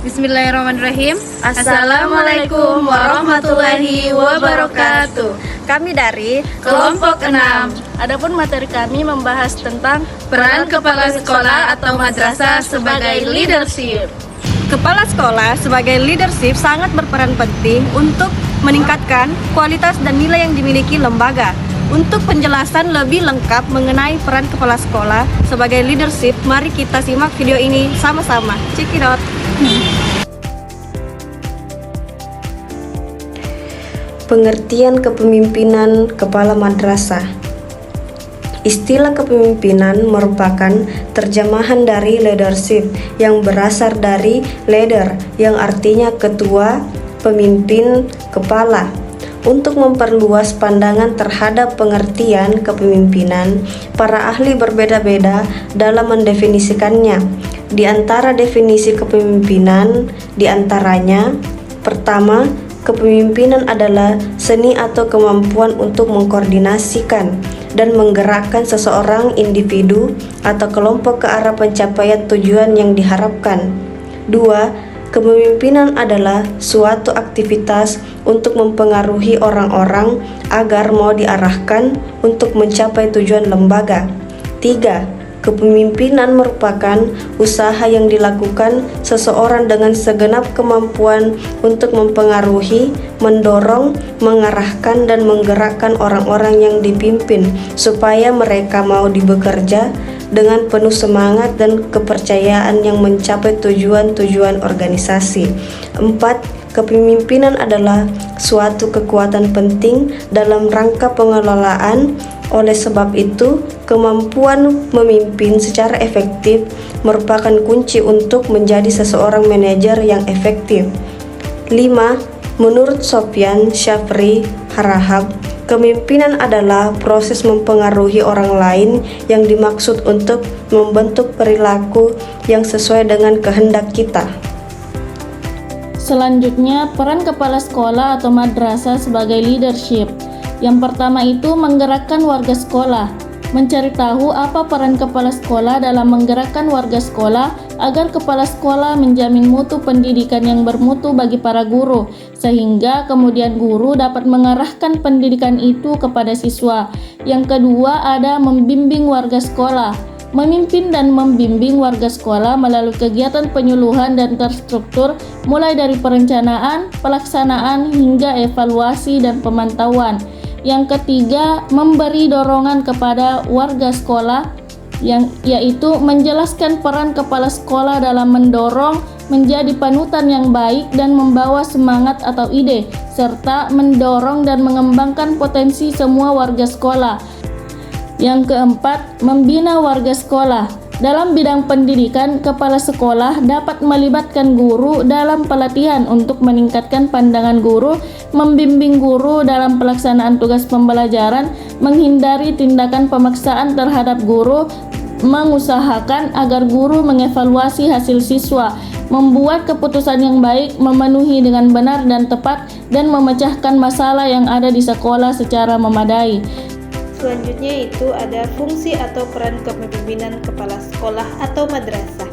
Bismillahirrahmanirrahim. Assalamualaikum warahmatullahi wabarakatuh. Kami dari Kelompok 6. Adapun materi kami membahas tentang Peran kepala sekolah atau madrasah sebagai leadership. kepala sekolah sebagai leadership sangat berperan penting untuk meningkatkan kualitas dan nilai yang dimiliki lembaga. Untuk penjelasan lebih lengkap mengenai peran kepala sekolah sebagai leadership, mari kita simak video ini sama-sama. Check it out. Pengertian kepemimpinan kepala madrasah. Istilah kepemimpinan merupakan terjemahan dari leadership yang berasal dari leader yang artinya ketua, pemimpin, kepala. Untuk memperluas pandangan terhadap pengertian kepemimpinan, para ahli berbeda-beda dalam mendefinisikannya. Di antara definisi kepemimpinan, di antaranya, pertama, kepemimpinan adalah seni atau kemampuan untuk mengkoordinasikan dan menggerakkan seseorang individu atau kelompok ke arah pencapaian tujuan yang diharapkan. 2. Kepemimpinan adalah suatu aktivitas untuk mempengaruhi orang-orang agar mau diarahkan untuk mencapai tujuan lembaga. 3. Kepemimpinan merupakan usaha yang dilakukan seseorang dengan segenap kemampuan untuk mempengaruhi, mendorong, mengarahkan, dan menggerakkan orang-orang yang dipimpin supaya mereka mau bekerja dengan penuh semangat dan kepercayaan yang mencapai tujuan-tujuan organisasi. 4. Kepemimpinan adalah suatu kekuatan penting dalam rangka pengelolaan. Oleh sebab itu, kemampuan memimpin secara efektif merupakan kunci untuk menjadi seseorang manajer yang efektif. 5. Menurut Sofyan Syafri Harahap, kepemimpinan adalah proses mempengaruhi orang lain yang dimaksud untuk membentuk perilaku yang sesuai dengan kehendak kita. Selanjutnya, peran kepala sekolah atau madrasah sebagai leadership. Yang pertama itu menggerakkan warga sekolah. Mencari tahu apa peran kepala sekolah dalam menggerakkan warga sekolah agar kepala sekolah menjamin mutu pendidikan yang bermutu bagi para guru, sehingga kemudian guru dapat mengarahkan pendidikan itu kepada siswa. Yang kedua ada membimbing warga sekolah. Memimpin dan membimbing warga sekolah melalui kegiatan penyuluhan dan terstruktur mulai dari perencanaan, pelaksanaan, hingga evaluasi dan pemantauan. Yang ketiga, memberi dorongan kepada warga sekolah, yaitu menjelaskan peran kepala sekolah dalam mendorong menjadi panutan yang baik dan membawa semangat atau ide, serta mendorong dan mengembangkan potensi semua warga sekolah. Yang keempat, membina warga sekolah. Dalam bidang pendidikan, kepala sekolah dapat melibatkan guru dalam pelatihan untuk meningkatkan pandangan guru, membimbing guru dalam pelaksanaan tugas pembelajaran, menghindari tindakan pemaksaan terhadap guru, mengusahakan agar guru mengevaluasi hasil siswa, membuat keputusan yang baik, memenuhi dengan benar dan tepat, dan memecahkan masalah yang ada di sekolah secara memadai. Selanjutnya itu ada fungsi atau peran kepemimpinan kepala sekolah atau madrasah.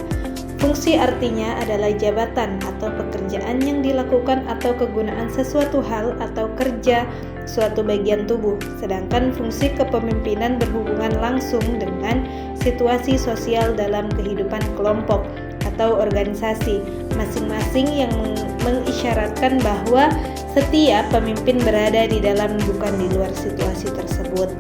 Fungsi artinya adalah jabatan atau pekerjaan yang dilakukan atau kegunaan sesuatu hal atau kerja suatu bagian tubuh. Sedangkan fungsi kepemimpinan berhubungan langsung dengan situasi sosial dalam kehidupan kelompok atau organisasi masing-masing yang mengisyaratkan bahwa setiap pemimpin berada di dalam bukan di luar situasi tersebut.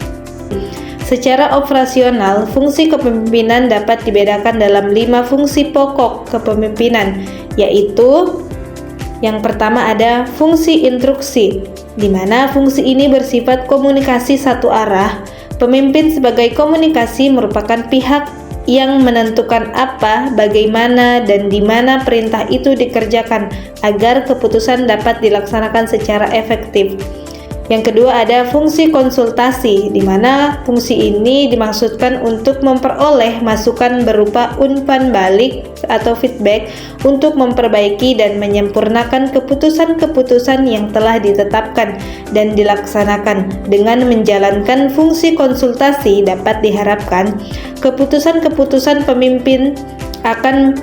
Secara operasional, fungsi kepemimpinan dapat dibedakan dalam 5 fungsi pokok kepemimpinan, yaitu yang pertama ada fungsi instruksi, di mana fungsi ini bersifat komunikasi satu arah. Pemimpin sebagai komunikasi merupakan pihak yang menentukan apa, bagaimana, dan di mana perintah itu dikerjakan agar keputusan dapat dilaksanakan secara efektif. Yang kedua ada fungsi konsultasi, di mana fungsi ini dimaksudkan untuk memperoleh masukan berupa umpan balik atau feedback untuk memperbaiki dan menyempurnakan keputusan-keputusan yang telah ditetapkan dan dilaksanakan. Dengan menjalankan fungsi konsultasi dapat diharapkan keputusan-keputusan pemimpin akan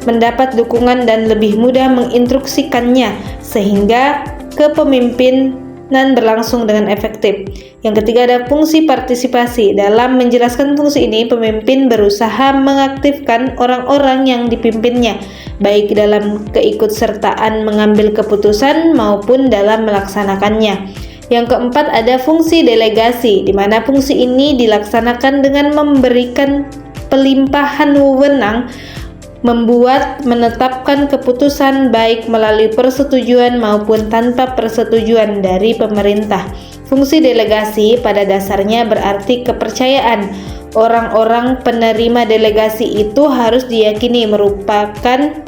mendapat dukungan dan lebih mudah menginstruksikannya sehingga kepemimpinan berlangsung dengan efektif. Yang ketiga ada fungsi partisipasi. Dalam menjelaskan fungsi ini, pemimpin berusaha mengaktifkan orang-orang yang dipimpinnya, baik dalam keikutsertaan mengambil keputusan maupun dalam melaksanakannya. Yang keempat ada fungsi delegasi, di mana fungsi ini dilaksanakan dengan memberikan pelimpahan wewenang membuat menetapkan keputusan baik melalui persetujuan maupun tanpa persetujuan dari pemerintah. Fungsi delegasi pada dasarnya berarti kepercayaan. Orang-orang penerima delegasi itu harus diyakini merupakan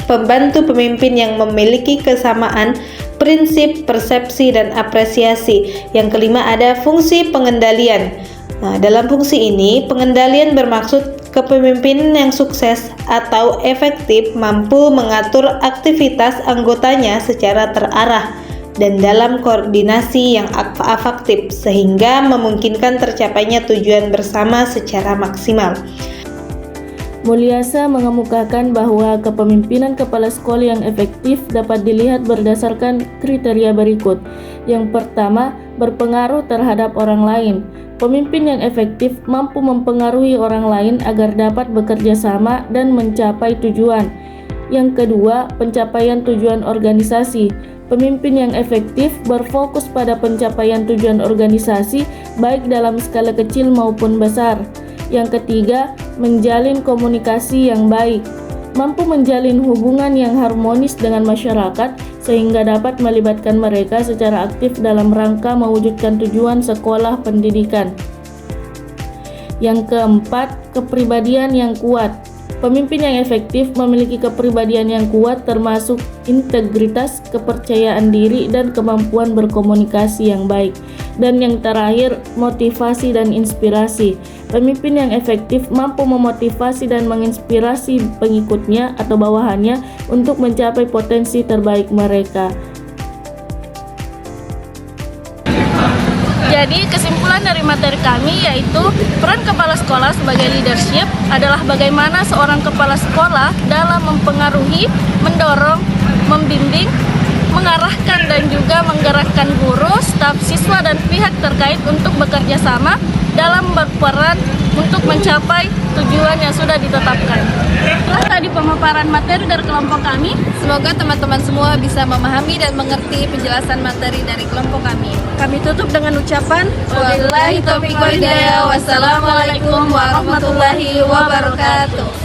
pembantu pemimpin yang memiliki kesamaan prinsip, persepsi, dan apresiasi. Yang kelima ada fungsi pengendalian. Nah, dalam fungsi ini, pengendalian bermaksud kepemimpinan yang sukses atau efektif mampu mengatur aktivitas anggotanya secara terarah dan dalam koordinasi yang efektif sehingga memungkinkan tercapainya tujuan bersama secara maksimal. Mulyasa mengemukakan bahwa kepemimpinan kepala sekolah yang efektif dapat dilihat berdasarkan kriteria berikut. Yang pertama, berpengaruh terhadap orang lain. Pemimpin yang efektif mampu mempengaruhi orang lain agar dapat bekerja sama dan mencapai tujuan. Yang kedua, pencapaian tujuan organisasi. Pemimpin yang efektif berfokus pada pencapaian tujuan organisasi baik dalam skala kecil maupun besar. Yang ketiga, menjalin komunikasi yang baik. Mampu menjalin hubungan yang harmonis dengan masyarakat sehingga dapat melibatkan mereka secara aktif dalam rangka mewujudkan tujuan sekolah pendidikan. Yang keempat, kepribadian yang kuat. Pemimpin yang efektif memiliki kepribadian yang kuat termasuk integritas, kepercayaan diri, dan kemampuan berkomunikasi yang baik. Dan yang terakhir, motivasi dan inspirasi. Pemimpin yang efektif mampu memotivasi dan menginspirasi pengikutnya atau bawahannya untuk mencapai potensi terbaik mereka. Jadi kesimpulan dari materi kami yaitu peran kepala sekolah sebagai leadership adalah bagaimana seorang kepala sekolah dalam mempengaruhi, mendorong, membimbing, mengarahkan dan juga menggerakkan guru, staf, siswa, dan pihak terkait untuk bekerja sama dalam berperan untuk mencapai tujuan yang sudah ditetapkan. Setelah tadi pemaparan materi dari kelompok kami, semoga teman-teman semua bisa memahami dan mengerti penjelasan materi dari kelompok kami. Kami tutup dengan ucapan Wabillahi taufiq wal hidayah. Wassalamualaikum warahmatullahi wabarakatuh.